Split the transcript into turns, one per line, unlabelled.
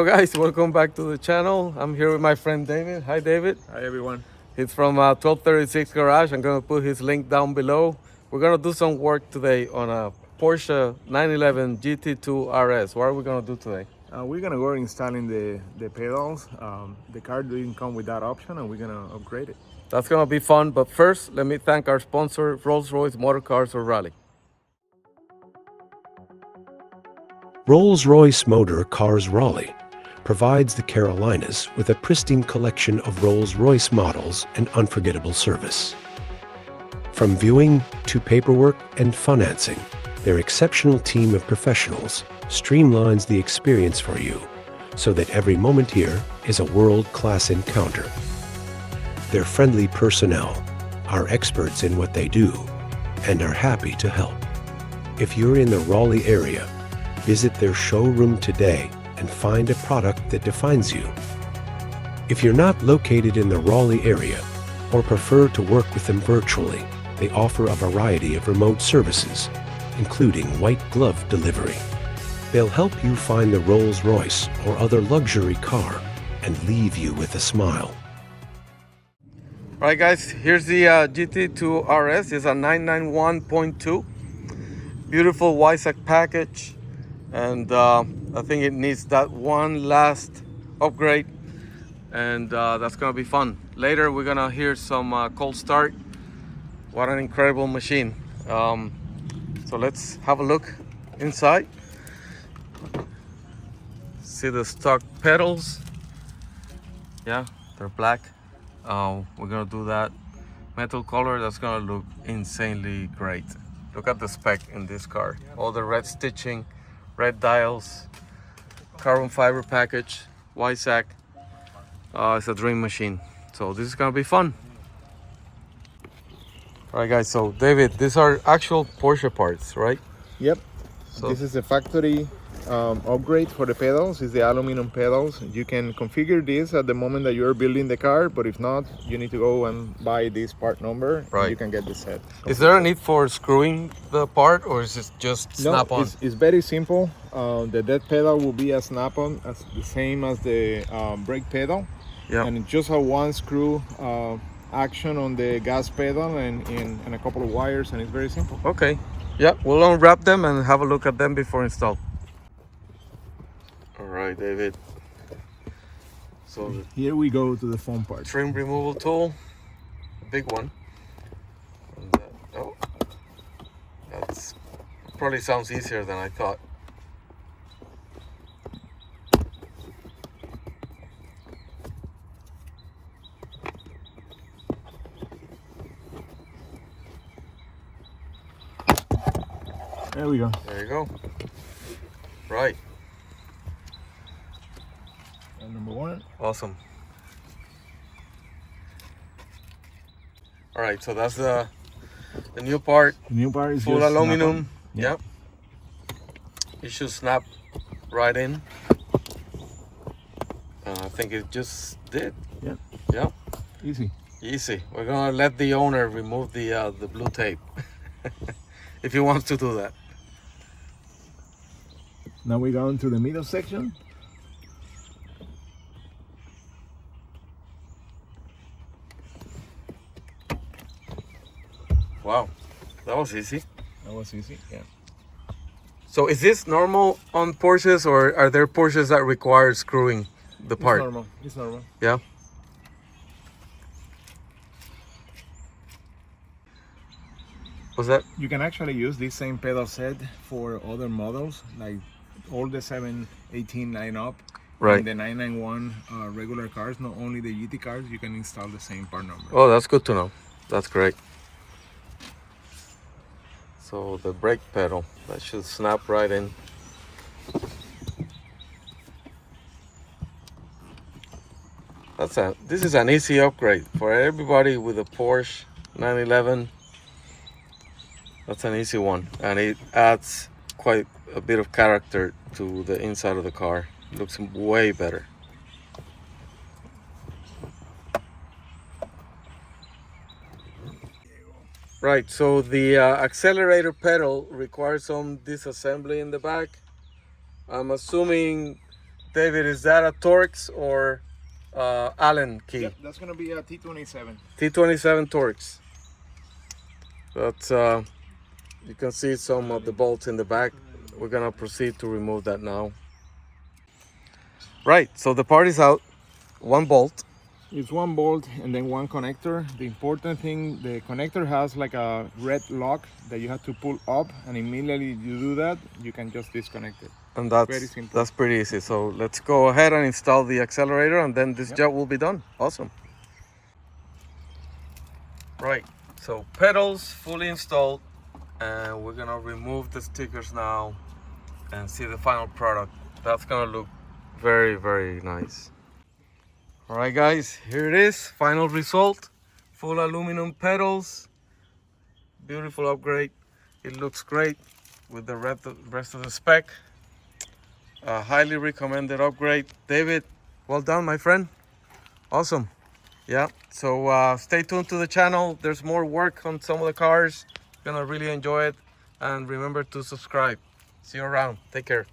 Hello guys, welcome back to the channel. I'm here with my friend David. Hi David.
Hi everyone.
He's from 1236 Garage. I'm gonna put his link down below. We're gonna do some work today on a Porsche 911 GT2RS. What are we gonna do today?
We're gonna go installing the pedals. The car didn't come with that option and we're gonna upgrade it.
That's gonna be fun, but first let me thank our sponsor, Rolls-Royce Motor Cars of Raleigh.
Rolls-Royce Motor Cars Raleigh provides the Carolinas with a pristine collection of Rolls-Royce models and unforgettable service. From viewing to paperwork and financing, their exceptional team of professionals streamlines the experience for you so that every moment here is a world-class encounter. Their friendly personnel are experts in what they do and are happy to help. If you're in the Raleigh area, visit their showroom today and find a product that defines you. If you're not located in the Raleigh area or prefer to work with them virtually, they offer a variety of remote services, including white glove delivery. They'll help you find the Rolls-Royce or other luxury car and leave you with a smile.
All right guys, here's the GT2RS. It's a 991.2. Beautiful WISAC package. And I think it needs that one last upgrade, and that's gonna be fun. Later we're gonna hear some cold start. What an incredible machine. So let's have a look inside. See the stock pedals. Yeah, they're black. We're gonna do that metal color. That's gonna look insanely great. Look at the spec in this car. All the red stitching, red dials, carbon fiber package, WISAC. It's a dream machine. So this is gonna be fun. All right guys, so David, these are actual Porsche parts, right?
Yep.
So
this is a factory upgrade for the pedals. It's the aluminum pedals. You can configure this at the moment that you're building the car, but if not, you need to go and buy this part number.
Right.
And you can get the set.
is there a need for screwing the part, or is it just snap on?
It's very simple. The dead pedal will be a snap-on, as the same as the brake pedal.
Yeah.
And just have one screw action on the gas pedal and a couple of wires, and it's very simple.
Okay. Yeah, we'll unwrap them and have a look at them before install. All right, David. So the
Here we go to the fun part.
trim removal tool, a big one. And, oh, that's probably sounds easier than I thought.
There we go.
There you go. Right.
And number one.
Awesome. All right, so that's the new part.
The new part is
Full
just
aluminum.
snap-on. Yeah.
Yep. It should snap right in. And I think it just did.
Yeah.
Yep.
Easy.
Easy. We're gonna let the owner remove the blue tape if he wants to do that.
Now we go into the middle section.
Wow, that was easy.
That was easy. Yeah.
So is this normal on Porsches, or are there Porsches that require screwing the part?
It's normal. It's normal.
Yeah. What's that?
You can actually use this same pedal set for other models, like all the 718 lineup.
Right.
And the 991 regular cars, not only the GT cars, you can install the same part number.
Oh, that's good to know. That's great. So the brake pedal, that should snap right in. This is an easy upgrade for everybody with a Porsche 911. That's an easy one, and it adds quite a bit of character to the inside of the car. It looks way better. Right, so the accelerator pedal requires some disassembly in the back. I'm assuming David, is that a Torx or Allen key?
Yep, that's gonna be a T27.
T27 Torx. But you can see some of the bolts in the back. We're gonna proceed to remove that now. Right, so the part is out. One bolt.
It's one bolt and then one connector. The important thing, the connector has like a red lock that you have to pull up, and immediately you do that, you can just disconnect it.
And
Very simple.
that's pretty easy. So let's go ahead and install the accelerator, and then this job will be done. Awesome. Right, so pedals fully installed, and we're gonna remove the stickers now and see the final product. That's gonna look very, very nice. All right, guys, here it is, final result. Full aluminum pedals, beautiful upgrade. It looks great with the rest of the spec. Highly recommended upgrade. David, well done, my friend. Awesome. Yeah, so stay tuned to the channel. There's more work on some of the cars. You're gonna really enjoy it. And remember to subscribe. See you around. Take care.